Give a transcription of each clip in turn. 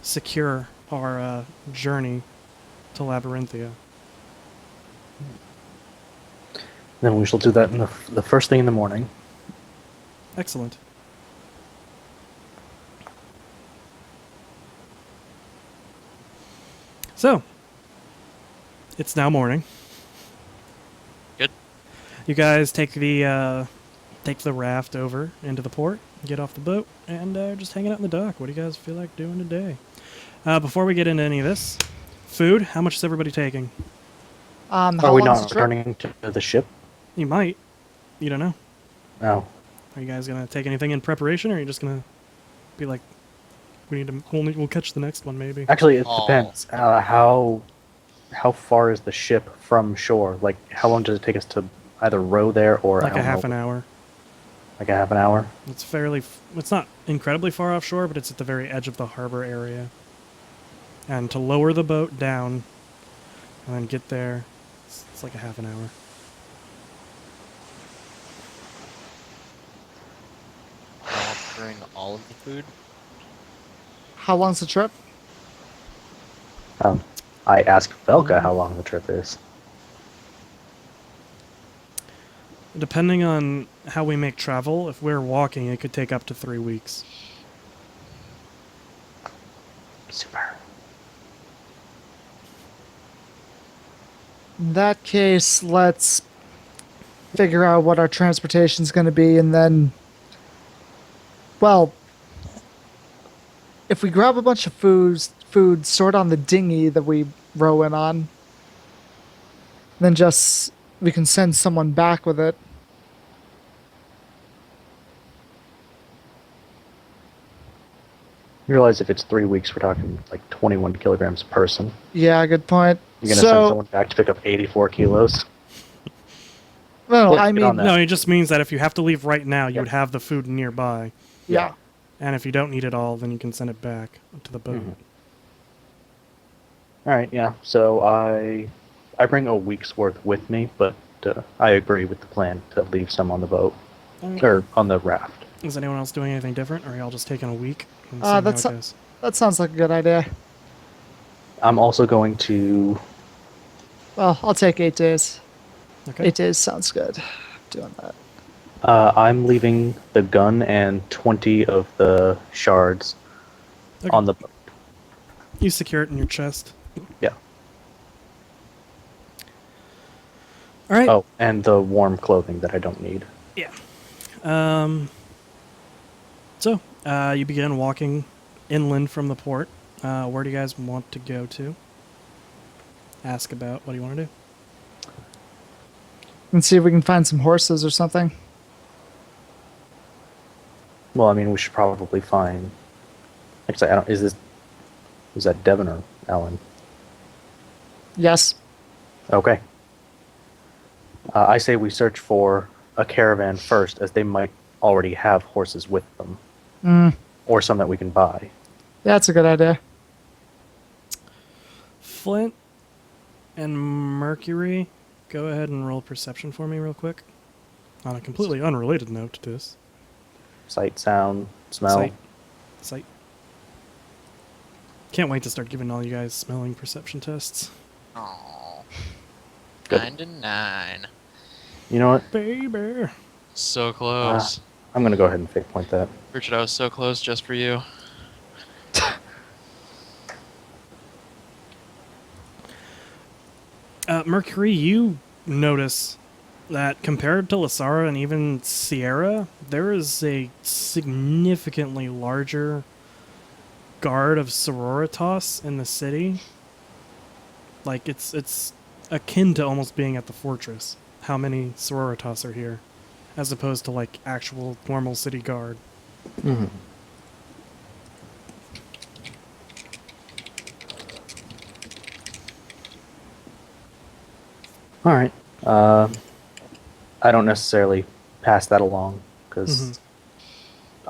secure our journey to Labyrinthia. Then we shall do that in the first thing in the morning. Excellent. So, it's now morning. Good. You guys take the raft over into the port, get off the boat, and just hanging out in the dock. What do you guys feel like doing today? Before we get into any of this, food. How much is everybody taking? How Are we long's not the trip? returning to the ship? You might. You don't know. No. Are you guys gonna take anything in preparation, or are you just gonna be like, we need to? We'll catch the next one, maybe. Actually, it Aw. depends. How far is the ship from shore? Like, how long does it take us to either row there or Like a half an hour. Like a half an hour? It's fairly. It's not incredibly far offshore, but it's at the very edge of the harbor area. And to lower the boat down, and then get there, it's like a half an hour. I'll bring all of the food. How long's the trip? I asked Velka how long the trip is. Depending on how we make travel, if we're walking, it could take up to 3 weeks. Super. In that case, let's figure out what our transportation's going to be, and then, well, if we grab a bunch of food stored on the dinghy that we row in on, then just we can send someone back with it. You realize if it's 3 weeks, we're talking like 21 kilograms per person. Yeah, good point. You're gonna send someone back to pick up 84 kilos. No, Yeah, I get on mean, that. No, it just means that if you have to leave right now, you Yeah. would have the food nearby. yeah. And if you don't need it all, then you can send it back to the boat. Mhm. All right, yeah. So I bring a week's worth with me, but I agree with the plan to leave some on the boat Alright. or on the raft. Is anyone else doing anything different, or are y'all just taking a week and seeing That's how it goes? that sounds like a good idea. I'm also going to. Well, I'll take 8 days. Okay. 8 days sounds good. Doing that. I'm leaving the gun and 20 of the shards Okay. on the boat. You secure it in your chest. Yeah. All right. Oh, and the warm clothing that I don't need. Yeah. So, you begin walking inland from the port. Where do you guys want to go to? Ask about what do you want to do? And see if we can find some horses or something. Well, I mean, we should probably find. Actually, I don't. Is that Devon or Ellen? Yes. Okay. I say we search for a caravan first, as they might already have horses with them, or some that we can buy. Yeah, that's a good idea. Flint and Mercury, go ahead and roll perception for me real quick. On a completely unrelated note to this. Sight, sound, smell. Sight. Can't wait to start giving all you guys smelling perception tests. Aww. Good. 9 to 9. You know what? Baby. So close. I'm gonna go ahead and fake point that. Richard, I was so close just for you. Mercury, you notice that compared to Lasara and even Sierra, there is a significantly larger guard of Sororitas in the city. Like, it's akin to almost being at the fortress, how many Sororitas are here, as opposed to, like, actual normal city guard. Mm-hmm. All right. I don't necessarily pass that along because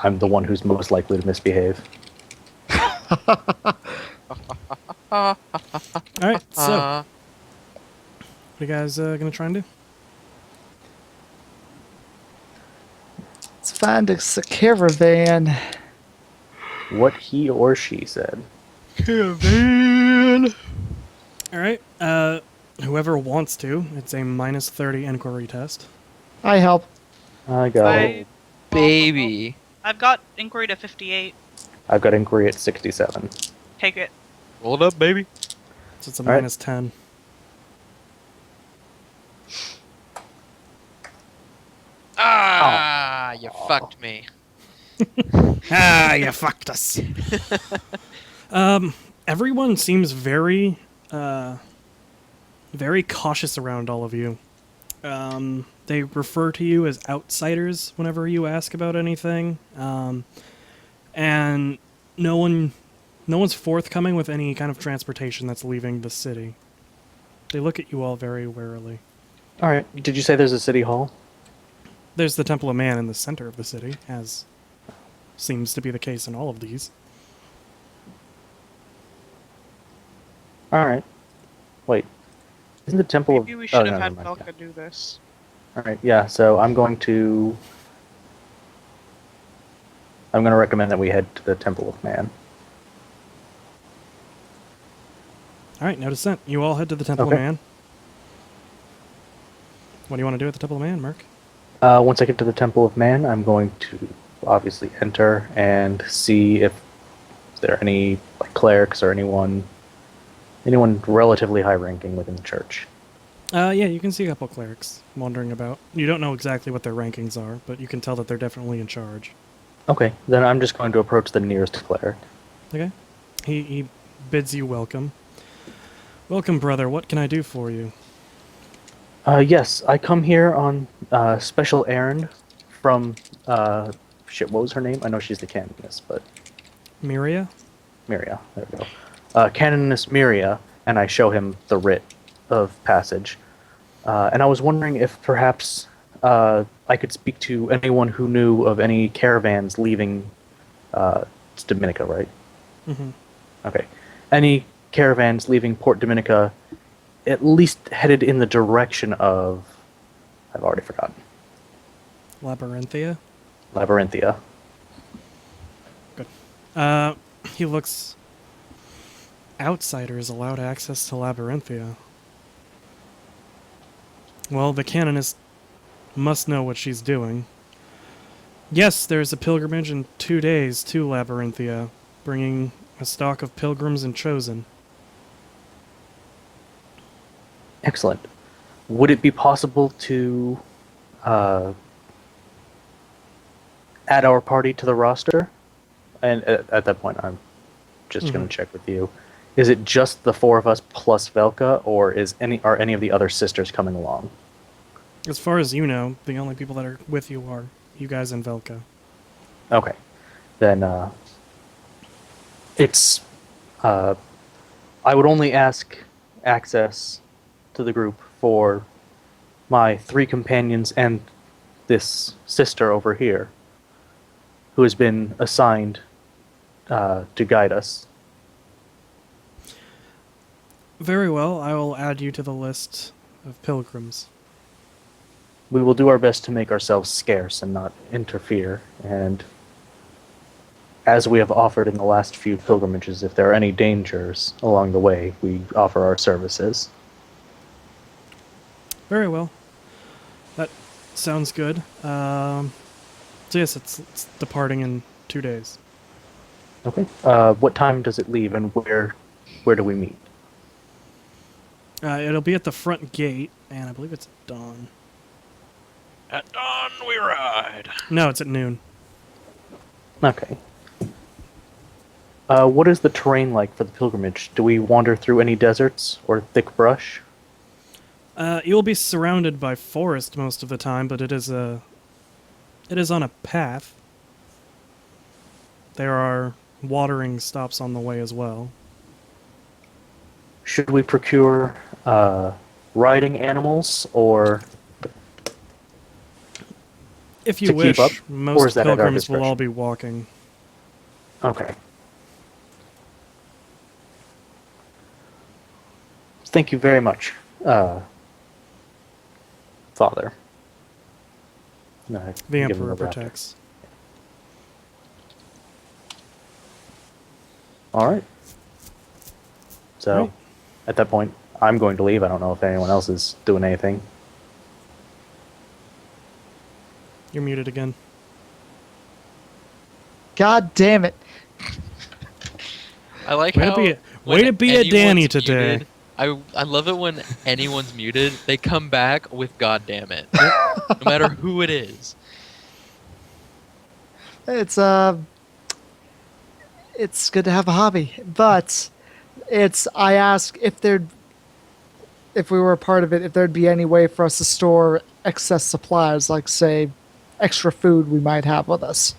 I'm the one who's most likely to misbehave. Alright, so, what are you guys gonna try and do? Let's find a caravan. What he or she said. Caravan. All right. Whoever wants to, it's a -30 inquiry test. I help. I got it. I Baby. I've got inquiry to 58. I've got inquiry at 67. Take it. Roll it up, baby. So it's a All right. -10. Ah, you fucked me. Ah, you fucked us. Everyone seems very, very cautious around all of you. They refer to you as outsiders whenever you ask about anything, and no one's forthcoming with any kind of transportation that's leaving the city. They look at you all very warily. All right. Did you say there's a city hall? There's the Temple of Man in the center of the city, as seems to be the case in all of these. All right. Wait. Isn't the temple Maybe we of... should oh, have no, had never mind. Velka do this. All right. Yeah. So I'm going to recommend that we head to the Temple of Man. All right, no dissent. You all head to the Temple Okay. of Man. What do you want to do at the Temple of Man, Merc? Once I get to the Temple of Man, I'm going to obviously enter and see if there are any clerics or anyone relatively high-ranking within the church. Yeah, you can see a couple clerics wandering about. You don't know exactly what their rankings are, but you can tell that they're definitely in charge. Okay, then I'm just going to approach the nearest cleric. Okay. He bids you welcome. Welcome, brother. What can I do for you? Yes, I come here on special errand from shit. What was her name? I know she's the canoness, but Miria? Miria. There we go. Canoness Miria, and I show him the writ of passage. And I was wondering if perhaps I could speak to anyone who knew of any caravans leaving. It's Dominica, right? Mm-hmm. Okay. Any caravans leaving Port Dominica, at least headed in the direction of... I've already forgotten. Labyrinthia? Labyrinthia. Good. He looks... Outsiders allowed access to Labyrinthia. Well, the canoness must know what she's doing. Yes, there's a pilgrimage in 2 days to Labyrinthia, bringing a stock of pilgrims and chosen. Excellent. Would it be possible to add our party to the roster? And at that point, I'm just going Mhm. to check with you. Is it just the four of us plus Velka, or are any of the other sisters coming along? As far as you know, the only people that are with you are you guys and Velka. Okay. Then it's... I would only ask access to the group for my 3 companions and this sister over here, who has been assigned to guide us. Very well, I will add you to the list of pilgrims. We will do our best to make ourselves scarce and not interfere, and as we have offered in the last few pilgrimages, if there are any dangers along the way, we offer our services. Very well. That sounds good. So yes, it's departing in 2 days. Okay. What time does it leave, and where do we meet? It'll be at the front gate, and I believe it's at dawn. At dawn we ride. No, it's at noon. Okay. What is the terrain like for the pilgrimage? Do we wander through any deserts or thick brush? You'll be surrounded by forest most of the time, but it is on a path. There are watering stops on the way as well. Should we procure riding animals, or If you to keep wish, up, or is most that at our pilgrims will discretion? all be walking. Okay. Thank you very much, Father. No, I The give him Emperor a raptor. protects. All right. So, Right. at that point, I'm going to leave. I don't know if anyone else is doing anything. You're muted again. God damn it. I like Way to how be a- when way to be a anyone's Danny today. muted, I love it when anyone's muted. They come back with "God damn it," no matter who it is. It's good to have a hobby, but I ask if we were a part of it, if there'd be any way for us to store excess supplies, like say extra food we might have with us.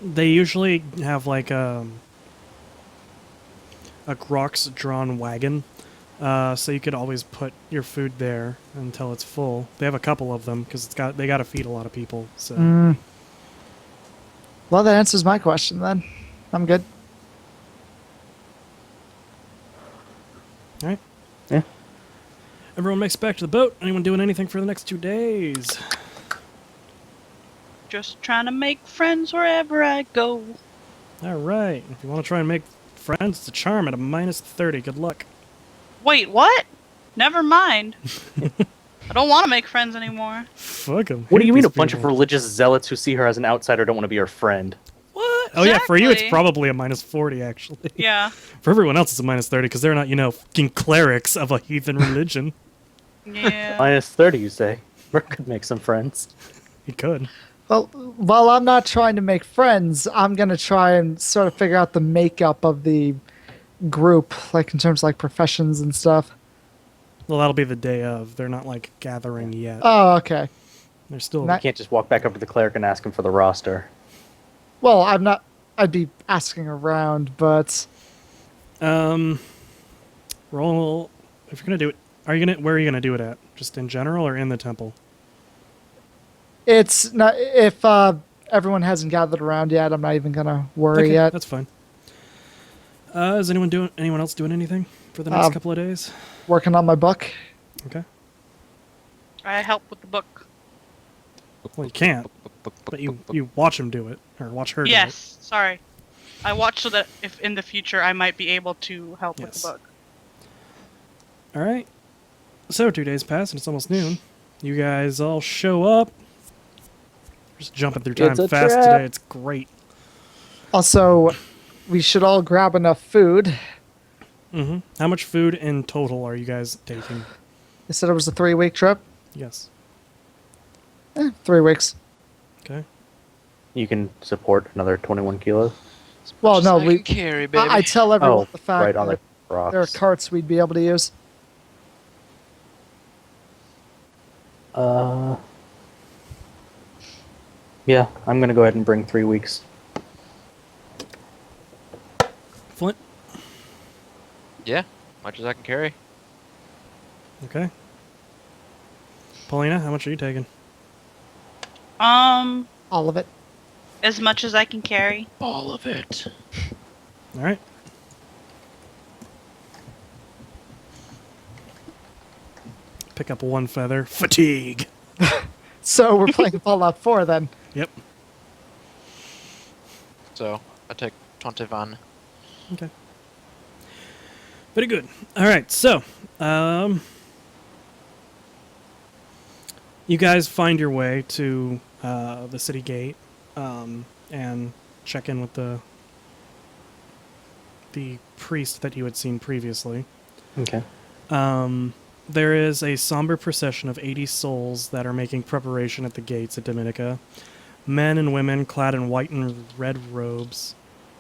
They usually have like a Grox drawn wagon, so you could always put your food there until it's full. They have a couple of them because they got to feed a lot of people. So Well, that answers my question then. I'm good. all right, Yeah. everyone makes it back to the boat. Anyone doing anything for the next 2 days? Just trying to make friends wherever I go. All right. If you want to try and make friends, it's a charm at a -30. Good luck. Wait, what? Never mind. I don't want to make friends anymore. Fuck 'em. What do you Hate mean a these bunch of people. religious zealots who see her as an outsider don't want to be her friend? What? Oh yeah, for you it's Exactly. probably a -40 actually. Yeah. For everyone else it's a -30 because they're not, fucking clerics of a heathen religion. Yeah. -30, you say? Merc could make some friends. He could. Well, while I'm not trying to make friends, I'm gonna try and sort of figure out the makeup of the group, like in terms of like professions and stuff. Well, that'll be the day of. They're not like gathering yet. Oh, okay. They're still. Not- You can't just walk back up to the cleric and ask him for the roster. Well, I'm not. I'd be asking around, but Roll. If you're gonna do it, where are you gonna do it at? Just in general or in the temple? it's not. If everyone hasn't gathered around yet, I'm not even gonna worry Okay, yet. that's fine. Is anyone else doing anything for the next couple of days? Working on my book. Okay. I help with the book. Well, you can't, but you watch him do it or watch her do it. Yes. Sorry. I watch so that if in the future I might be able to help with Yes. the book. All right. So 2 days pass and it's almost noon. You guys all show up. Just jumping through time It's a fast trap. today. It's great. Also, we should all grab enough food. Mm-hmm. How much food in total are you guys taking? They said it was a 3-week trip. Yes. 3 weeks. Okay. You can support another 21 kilos. Well, no, I we. can carry, baby. I tell everyone Oh, the fact right on that the rocks. there are carts we'd be able to use. Yeah, I'm gonna go ahead and bring 3 weeks. Flint. Yeah, much as I can carry. Okay. Paulina, how much are you taking? All All of it. as much as I can carry. All of it. All right. Pick up one feather. Fatigue. So we're playing Fallout 4 then. Yep. So I take 21. Okay. Very good. All right. So, you guys find your way to the city gate and check in with the priest that you had seen previously. Okay. There is a somber procession of 80 souls that are making preparation at the gates at Dominica. Men and women clad in white and red robes,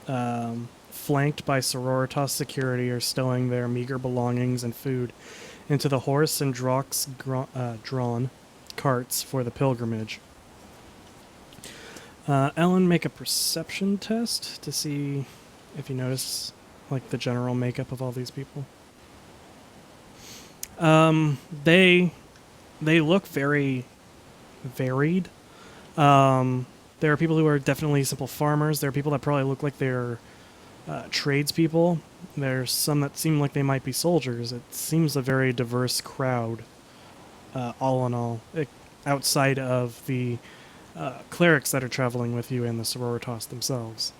flanked by Sororitas security, are stowing their meager belongings and food into the horse and drawn carts for the pilgrimage. Ellen, make a perception test to see if you notice like the general makeup of all these people. They look very varied. There are people who are definitely simple farmers. There are people that probably look like they're tradespeople. There's some that seem like they might be soldiers. It seems a very diverse crowd, all in all, outside of the clerics that are traveling with you and the Sororitas themselves.